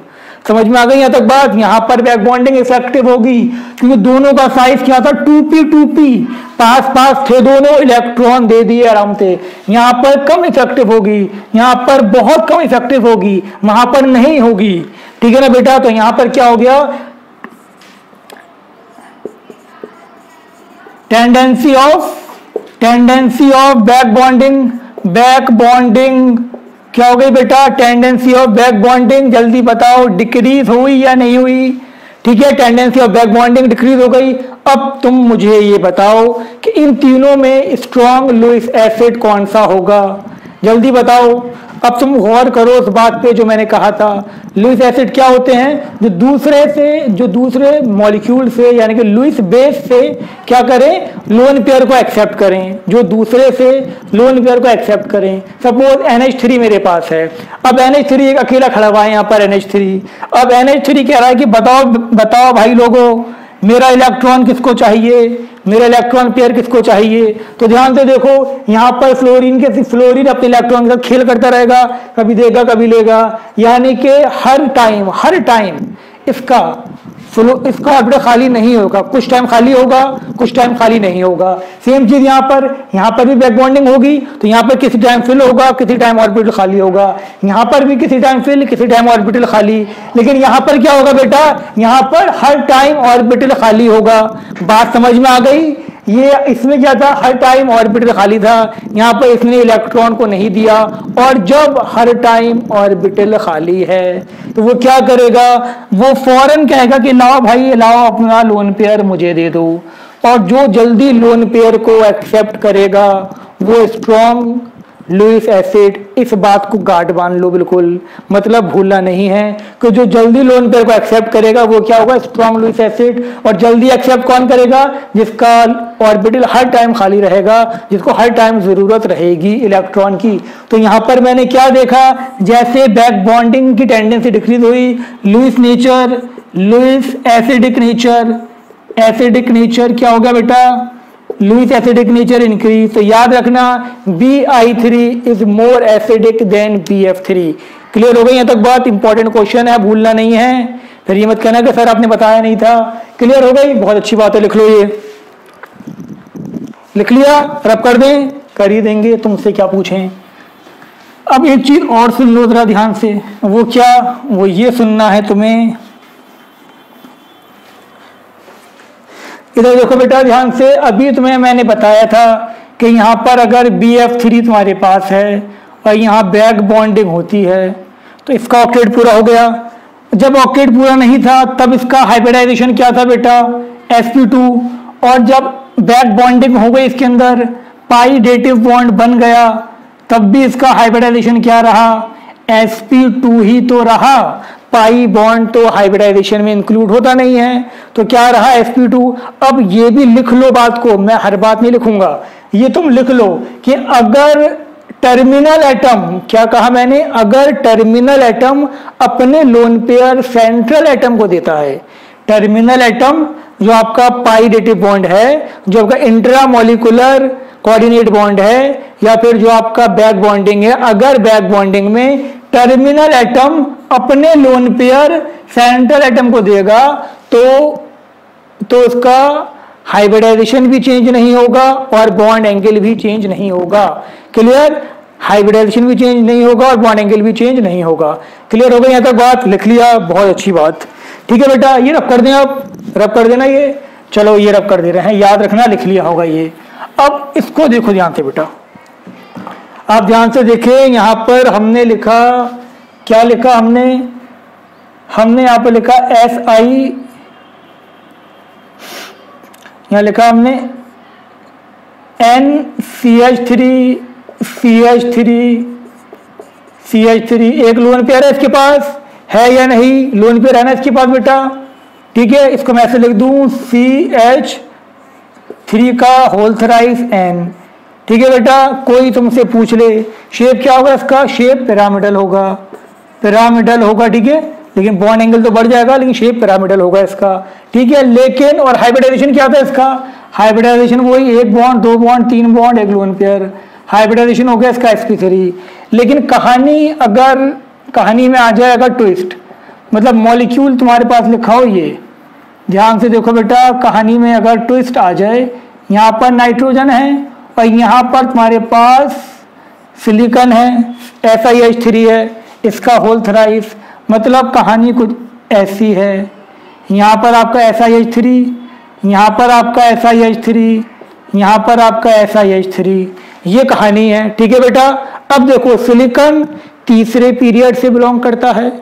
समझ में आ गई यहाँ तक बात। यहाँ पर बैक बॉन्डिंग इफेक्टिव होगी क्योंकि दोनों का साइज क्या था 2p पास पास थे दोनों, इलेक्ट्रॉन दे दिए आराम से। यहाँ पर कम इफेक्टिव होगी, यहाँ पर बहुत कम इफेक्टिव होगी, वहां पर नहीं होगी। ठीक है ना बेटा। तो यहाँ पर क्या हो गया, टेंडेंसी ऑफ बैक बॉन्डिंग क्या हो गई बेटा, टेंडेंसी ऑफ बैक बॉन्डिंग। जल्दी बताओ डिक्रीज हुई या नहीं हुई। ठीक है, tendency of back bonding decrease हो गई। अब तुम मुझे ये बताओ कि इन तीनों में स्ट्रॉन्ग लुईस एसिड कौन सा होगा, जल्दी बताओ। अब तुम गौर करो उस बात पे जो मैंने कहा था। लुईस एसिड क्या होते हैं, जो दूसरे मॉलिक्यूल से यानी कि लुईस बेस से क्या करें, लोन पेयर को एक्सेप्ट करें, जो दूसरे से लोन पेयर को एक्सेप्ट करें। सपोज NH3 मेरे पास है, अब NH3 एक अकेला खड़ा हुआ है यहाँ पर NH3। अब NH3 कह रहा है कि बताओ भाई लोगों, मेरा इलेक्ट्रॉन किसको चाहिए, मेरा इलेक्ट्रॉन पेयर किसको चाहिए। तो ध्यान से देखो, यहाँ पर फ्लोरीन अपने इलेक्ट्रॉन के साथ खेल करता रहेगा, कभी देगा कभी लेगा, यानी कि हर टाइम इसका ऑर्बिटल खाली नहीं होगा, कुछ टाइम खाली होगा, कुछ टाइम खाली नहीं होगा। सेम चीज यहाँ पर भी बैक बॉन्डिंग होगी, तो यहाँ पर किसी टाइम फिल होगा, किसी टाइम ऑर्बिटल खाली होगा, यहाँ पर भी किसी टाइम फिल, किसी टाइम ऑर्बिटल खाली। लेकिन यहाँ पर क्या होगा बेटा, यहाँ पर हर टाइम ऑर्बिटल खाली होगा। बात समझ में आ गई। ये इसमें क्या था, हर टाइम ऑर्बिटल खाली था, यहाँ पर इसने इलेक्ट्रॉन को नहीं दिया। और जब हर टाइम ऑर्बिटल खाली है तो वो क्या करेगा, वो फौरन कहेगा कि लाओ भाई लाओ अपना लोन पेयर मुझे दे दो। और जो जल्दी लोन पेयर को एक्सेप्ट करेगा वो स्ट्रॉन्ग लुईस एसिड। इस बात को गार्ड बांध लो बिल्कुल, मतलब भूलना नहीं है कि जो जल्दी लोन पेयर को एक्सेप्ट करेगा वो क्या होगा, स्ट्रॉन्ग लुईस एसिड। और जल्दी एक्सेप्ट कौन करेगा, जिसका ऑर्बिटल हर टाइम खाली रहेगा, जिसको हर टाइम जरूरत रहेगी इलेक्ट्रॉन की। तो यहाँ पर मैंने क्या देखा, जैसे बैक बॉन्डिंग की टेंडेंसी डिक्रीज हुई, लुईस एसिडिक नेचर क्या हो गया बेटा, लुईस एसिडिक नेचर इंक्रीज। तो याद रखना Bi3 is more acidic then BF3। Clear हो गई यहाँ तक बात। इंपॉर्टेंट क्वेश्चन है, भूलना नहीं है। फिर ये मत कहना कि सर आपने बताया नहीं था। क्लियर हो गई, बहुत अच्छी बात है, लिख लो। ये लिख लिया, रब कर दें, कर ही देंगे, तुमसे क्या पूछें। अब एक चीज और सुन लो जरा ध्यान से। वो क्या, वो ये सुनना है तुम्हें। इधर देखो बेटा ध्यान से। अभी तुम्हें मैंने बताया था कि यहाँ पर अगर BF3 तुम्हारे पास है और यहाँ बैक बॉन्डिंग होती है तो इसका ऑक्टेट पूरा हो गया। जब ऑक्टेट पूरा नहीं था तब इसका हाइब्रिडाइजेशन क्या था बेटा, sp2। और जब बैक बॉन्डिंग हो गई इसके अंदर, पाई डेटिव बॉन्ड बन गया, तब भी इसका हाइब्रिडाइजेशन क्या रहा, sp2 ही तो रहा। पाई बॉन्ड तो हाइब्रिडाइजेशन में इंक्लूड होता नहीं है, तो क्या रहा sp2। अब ये भी लिख लो बात को, मैं हर बात नहीं लिखूंगा, ये तुम लिख लो कि अगर टर्मिनल एटम, क्या कहा मैंने, अगर टर्मिनल एटम अपने लोन पेयर सेंट्रल एटम को देता है, टर्मिनल एटम जो आपका पाई डेटिव बॉन्ड है, जो आपका इंट्रा मॉलिक्यूलर कोऑर्डिनेट बॉन्ड है, या फिर जो आपका बैक बॉन्डिंग है, अगर बैक बॉन्डिंग में टर्मिनल एटम अपने लोन पेयर सेंट्रल एटम को देगा तो उसका हाइब्रिडाइजेशन भी चेंज नहीं होगा और बॉन्ड एंगल भी चेंज नहीं होगा। क्लियर? हाइब्रिडाइजेशन भी चेंज नहीं होगा और बॉन्ड एंगल भी चेंज नहीं होगा। क्लियर हो गई यहाँ तक बात? लिख लिया, बहुत अच्छी बात। ठीक है बेटा, ये रब कर दें, आप रब कर देना ये। चलो ये रब कर दे रहे हैं, याद रखना, लिख लिया होगा ये। अब इसको देखो ध्यान से बेटा, आप ध्यान से देखें। यहां पर हमने लिखा, क्या लिखा हमने यहां पर लिखा SI, यहां लिखा हमने NCH3 एक लोन पेयर है इसके पास, है या नहीं? लोन पेयर है ना इसके पास बेटा। ठीक है, इसको मैं ऐसे लिख दूं CH3 का होल थराइस N। ठीक है बेटा, कोई तुमसे पूछ ले शेप क्या होगा इसका, शेप पिरामिडल होगा, पिरामिडल होगा। ठीक है, लेकिन बॉन्ड एंगल तो बढ़ जाएगा, लेकिन शेप पिरामिडल होगा इसका। ठीक है, लेकिन और हाइब्रिडाइजेशन क्या था इसका? हाइब्रिडाइजेशन वही 1 बॉन्ड 2 बॉन्ड 3 बॉन्ड एक लोन पेयर, हाइब्रिडाइजेशन हो गया इसका sp3। लेकिन कहानी में आ जाएगा ट्विस्ट, मतलब मॉलिक्यूल तुम्हारे पास लिखा हो, ये ध्यान से देखो बेटा, कहानी में अगर ट्विस्ट आ जाए, यहाँ पर नाइट्रोजन है और यहाँ पर तुम्हारे पास सिलिकॉन है, SiH3 है, इसका होल थराइस, मतलब कहानी कुछ ऐसी है। यहाँ पर आपका SiH3, यहाँ पर आपका SiH3, यहाँ पर आपका SiH3, ये कहानी है। ठीक है बेटा, अब देखो सिलिकॉन तीसरे पीरियड से बिलोंग करता है,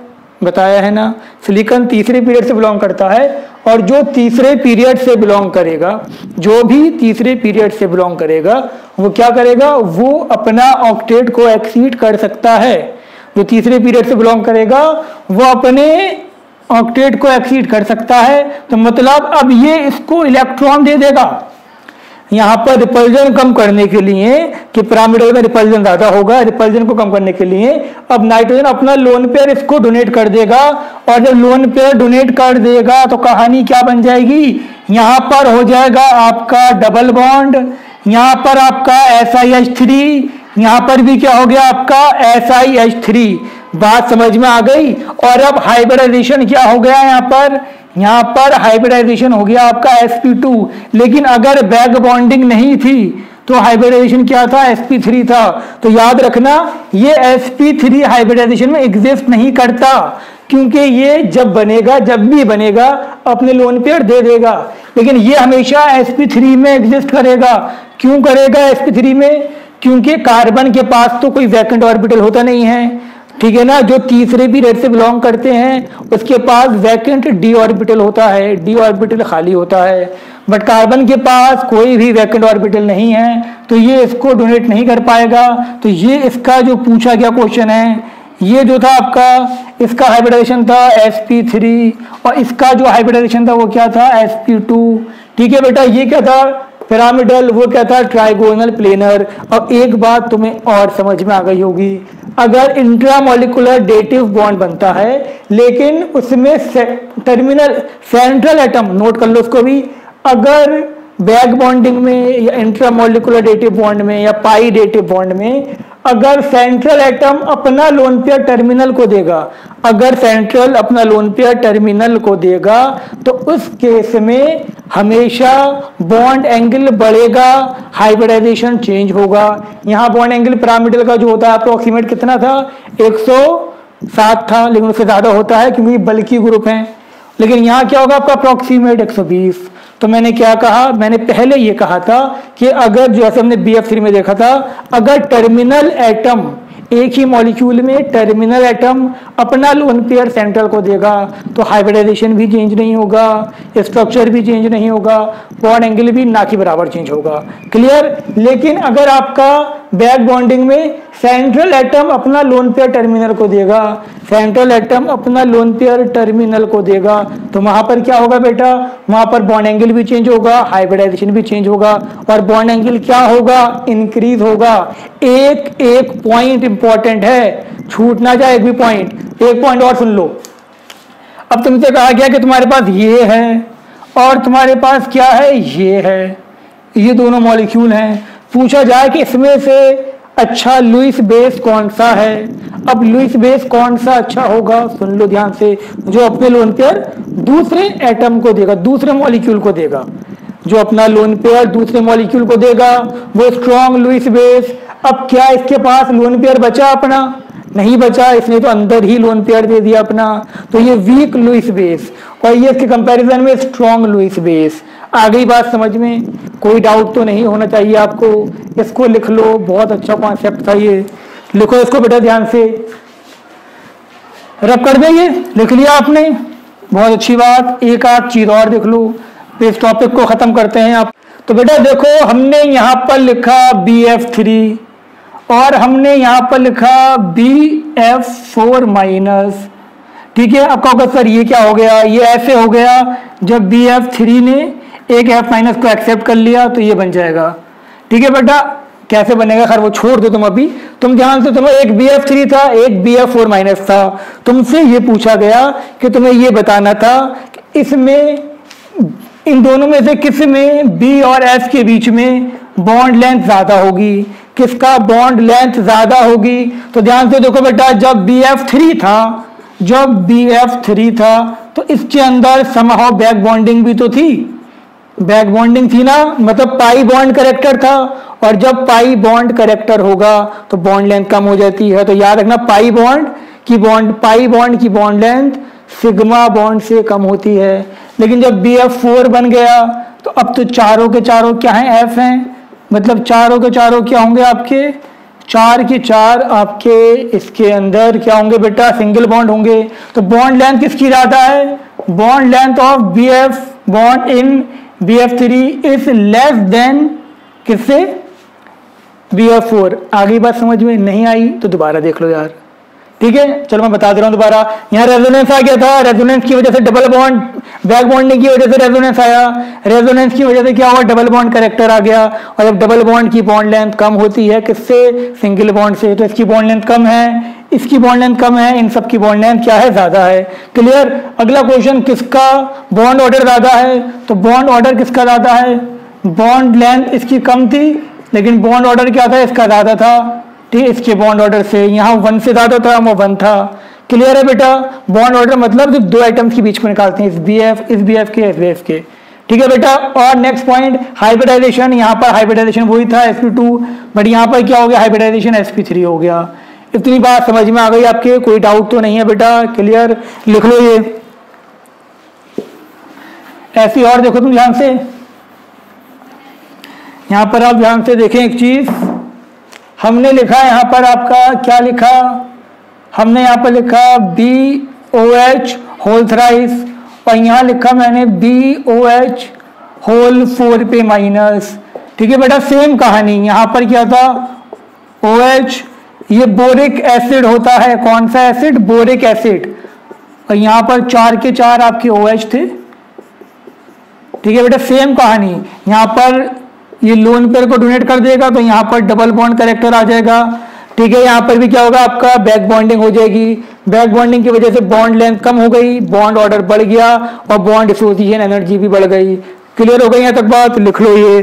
बताया है ना, सिलिकॉन तीसरे पीरियड से बिलोंग करता है, और जो तीसरे पीरियड से बिलोंग करेगा, जो भी तीसरे पीरियड से बिलोंग करेगा, वो क्या करेगा, वो अपना ऑक्टेट को एक्सीड कर सकता है। जो तीसरे पीरियड से बिलोंग करेगा वो अपने ऑक्टेट को एक्सीड कर सकता है। तो मतलब अब ये इसको इलेक्ट्रॉन दे देगा। यहाँ पर रिपल्जन कम करने के लिए, कि पिरामिडल में रिपल्जन ज्यादा होगा, रिपल्जन को कम करने के लिए अब नाइट्रोजन अपना लोन पेयर इसको डोनेट कर देगा, और जब लोन पेयर डोनेट कर देगा तो कहानी क्या बन जाएगी, यहाँ पर हो जाएगा आपका डबल बॉन्ड, यहाँ पर आपका SiH3, यहाँ पर भी क्या हो गया आपका SiH3। बात समझ में आ गई? और अब हाइब्रिडाइजेशन क्या हो गया, यहाँ पर हाइब्रिडाइजेशन हो गया आपका sp2। लेकिन अगर बैक बॉन्डिंग नहीं थी तो हाइब्रिडाइजेशन क्या था, sp3 था। तो याद रखना, ये sp3 हाइब्रिडाइजेशन में एग्जिस्ट नहीं करता, क्योंकि ये जब भी बनेगा अपने लोन पेयर दे देगा, लेकिन ये हमेशा sp3 में एग्जिस्ट करेगा। क्यों करेगा sp3 में? क्योंकि कार्बन के पास तो कोई वैकेंट ऑर्बिटल होता नहीं है। ठीक है ना, जो तीसरे पीरियड से बिलोंग करते हैं उसके पास वैकेंट d ऑर्बिटल होता है, d ऑर्बिटल खाली होता है, बट कार्बन के पास कोई भी वैकेंट ऑर्बिटल नहीं है, तो ये इसको डोनेट नहीं कर पाएगा। तो ये इसका जो पूछा गया क्वेश्चन है, ये जो था आपका, इसका हाइब्रिडाइजेशन था sp3 और इसका जो हाइब्रिडाइजेशन था वो क्या था, sp2। ठीक है बेटा, ये क्या था, पिरामिडल, वो क्या था, ट्राइगोनल प्लेनर। अब एक बात तुम्हें और समझ में आ गई होगी, अगर इंट्रामोलिकुलर डेटिव बॉन्ड बनता है लेकिन उसमें टर्मिनल सेंट्रल एटम, नोट कर लो उसको भी, अगर बैक बॉन्डिंग में या इंट्रामोलिकुलर डेटिव बॉन्ड में या पाई डेटिव बॉन्ड में अगर सेंट्रल एटम अपना लोन पेयर टर्मिनल को देगा, अगर सेंट्रल अपना लोन पेयर टर्मिनल को देगा, तो उस केस में हमेशा बॉन्ड एंगल बढ़ेगा, हाइब्रिडाइजेशन चेंज होगा। यहाँ बॉन्ड एंगल पिरामिडल का जो होता है अप्रोक्सीमेट कितना था, 107 था, लेकिन उससे ज्यादा होता है क्योंकि बल्कि ग्रुप है। लेकिन यहाँ क्या होगा आपका अप्रोक्सीमेट 120। तो मैंने क्या कहा, मैंने पहले ये कहा था कि अगर, जैसे हमने BF3 में देखा था, अगर टर्मिनल एटम, एक ही मॉलिक्यूल में टर्मिनल एटम अपना लोन पेयर सेंट्रल को देगा तो हाइब्रिडाइजेशन भी चेंज नहीं होगा, स्ट्रक्चर भी चेंज नहीं होगा, बॉन्ड एंगल भी ना के बराबर चेंज होगा। क्लियर? लेकिन अगर आपका बैक बॉन्डिंग में सेंट्रल एटम अपना लोन पेयर टर्मिनल को देगा, सेंट्रल एटम अपना लोन पेयर टर्मिनल को देगा, तो वहां पर क्या होगा बेटा, वहां पर बॉन्ड एंगल भी चेंज होगा, हाइब्रिडाइजेशन भी चेंज होगा, और बॉन्ड एंगल क्या होगा, इंक्रीज होगा। एक पॉइंट इंपॉर्टेंट है, छूट ना जाए एक भी पॉइंट। एक पॉइंट और सुन लो, अब तुमसे कहा गया कि तुम्हारे पास ये है और तुम्हारे पास क्या है, ये है, ये दोनों मॉलिक्यूल हैं। पूछा जाए कि इसमें से अच्छा लुईस बेस कौन सा है। अब लुईस बेस कौन सा अच्छा होगा, सुन लो ध्यान से, जो अपने लोन पेयर दूसरे एटम को देगा, दूसरे मॉलिक्यूल को देगा, जो अपना लोन पेयर दूसरे मॉलिक्यूल को देगा वो स्ट्रॉन्ग लुईस बेस। अब क्या इसके पास लोन पेयर बचा अपना, नहीं बचा, इसने तो अंदर ही लोन पेयर दे दिया अपना, तो ये वीक लुईस बेस और ये इसके कंपैरिजन में स्ट्रॉन्ग लुईस बेस। आ गई बात समझ में, कोई डाउट तो नहीं होना चाहिए आपको। इसको लिख लो, बहुत अच्छा कॉन्सेप्ट था ये, लिखो इसको बेटा ध्यान से, रब कर देंगे, लिख लिया आपने, बहुत अच्छी बात। एक आध चीज और देख लो, इस टॉपिक को खत्म करते हैं आप। तो बेटा देखो, हमने यहां पर लिखा BF3 और हमने यहां पर लिखा BF4 माइनस, ठीक है। अब कहोगे सर ये क्या हो गया, ये ऐसे हो गया जब BF3 ने एक F माइनस को एक्सेप्ट कर लिया तो ये बन जाएगा, ठीक है बेटा। कैसे बनेगा खैर वो छोड़ दो तुम, अभी तुम ध्यान से सुनो, एक BF3 था, एक BF4 माइनस था। तुमसे ये पूछा गया कि तुम्हें ये बताना था कि इसमें, इन दोनों में से किस में B और F के बीच में बॉन्ड लेंथ ज्यादा होगी, किसका बॉन्ड लेंथ ज्यादा होगी। तो ध्यान से देखो बेटा, जब BF3 था तो इसके अंदर समहाउ बैक बॉन्डिंग भी तो थी, बैक बॉन्डिंग थी ना, मतलब पाई बॉन्ड करेक्टर था, और जब पाई बॉन्ड करेक्टर होगा तो बॉन्ड लेंथ कम हो जाती है। तो याद रखना, पाई बॉन्ड की बॉन्ड लेंथ सिग्मा बॉन्ड से कम होती है। लेकिन जब BF4 बन गया तो अब तो चारों के चारों क्या हैं, F हैं, मतलब चारों के चारों क्या होंगे आपके, 4 के 4 आपके इसके अंदर क्या होंगे बेटा, सिंगल बॉन्ड होंगे। तो बॉन्ड लेंथ किसकी ज्यादा है, bond length of BF bond in BF3 is less than किससे, BF4। आगे बात समझ में नहीं आई तो दोबारा देख लो यार, ठीक है। चलो मैं बता दे रहा हूं दोबारा, यहाँ रेजोनेंस आ गया था, रेजोनेंस की वजह से डबल बॉन्ड, बैक बॉन्डिंग की वजह से रेजोनेंस आया, रेजोनेंस की वजह से क्या हुआ, डबल बॉन्ड कैरेक्टर आ गया। और जब डबल बॉन्ड की बॉन्ड लेंथ कम होती है किससे, सिंगल बॉन्ड से, तो इसकी बॉन्ड लेंथ कम है, इसकी बॉन्ड लेंथ कम है, इन सब की बॉन्ड लेंथ क्या है, ज्यादा है। क्लियर। अगला क्वेश्चन, किसका बॉन्ड ऑर्डर ज्यादा है, तो बॉन्ड ऑर्डर किसका ज्यादा है, बॉन्ड लेंथ इसकी कम थी लेकिन बॉन्ड ऑर्डर क्या था, इसका ज्यादा था, ठीक। इसके बॉन्ड ऑर्डर से यहाँ 1 से ज्यादा था, वो 1 था। क्लियर है बेटा। बॉन्ड ऑर्डर मतलब जो दो आइटम्स के बीच में निकालते हैं, इस BF के, इस BF के, ठीक है बेटा। और नेक्स्ट पॉइंट, हाइब्रिडाइजेशन। यहाँ पर हाइब्रिडाइजेशन वही था sp2, बट यहाँ पर क्या हो गया, हाइब्रिडाइजेशन sp3 हो गया। इतनी बात समझ में आ गई आपके, कोई डाउट तो नहीं है बेटा, क्लियर। लिख लो ये ऐसी। और देखो तुम ध्यान से, यहां पर आप ध्यान से देखें एक चीज, हमने लिखा यहां पर आपका क्या लिखा, हमने यहां पर लिखा BOH होल थ्राइस, और यहां लिखा मैंने BOH होल 4 पे माइनस, ठीक है बेटा। सेम कहानी, यहां पर क्या था, OH, ये बोरिक एसिड होता है, कौन सा एसिड, बोरिक एसिड, और यहां पर 4 के 4 आपके OH थे, ठीक है बेटा। सेम कहानी, यहां पर ये लोन पेयर को डोनेट कर देगा तो यहाँ पर डबल बॉन्ड कैरेक्टर आ जाएगा, ठीक है। यहाँ पर भी क्या होगा, आपका बैक बॉन्डिंग हो जाएगी, बैक बॉन्डिंग की वजह से बॉन्ड लेंथ कम हो गई, बॉन्ड ऑर्डर बढ़ गया और बॉन्ड डिसोसिएशन एनर्जी भी बढ़ गई। क्लियर हो गई यहाँ तक बात, लिख लो ये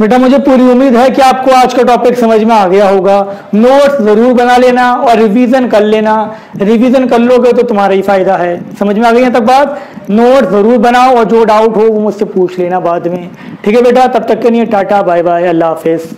बेटा। मुझे पूरी उम्मीद है कि आपको आज का टॉपिक समझ में आ गया होगा। नोट्स जरूर बना लेना और रिवीजन कर लेना, रिवीजन कर लोगे तो तुम्हारा ही फायदा है। समझ में आ गई यहाँ तक बात, नोट जरूर बनाओ और जो डाउट हो वो मुझसे पूछ लेना बाद में, ठीक है बेटा। तब तक के लिए टाटा बाय बाय, अल्लाह हाफिज।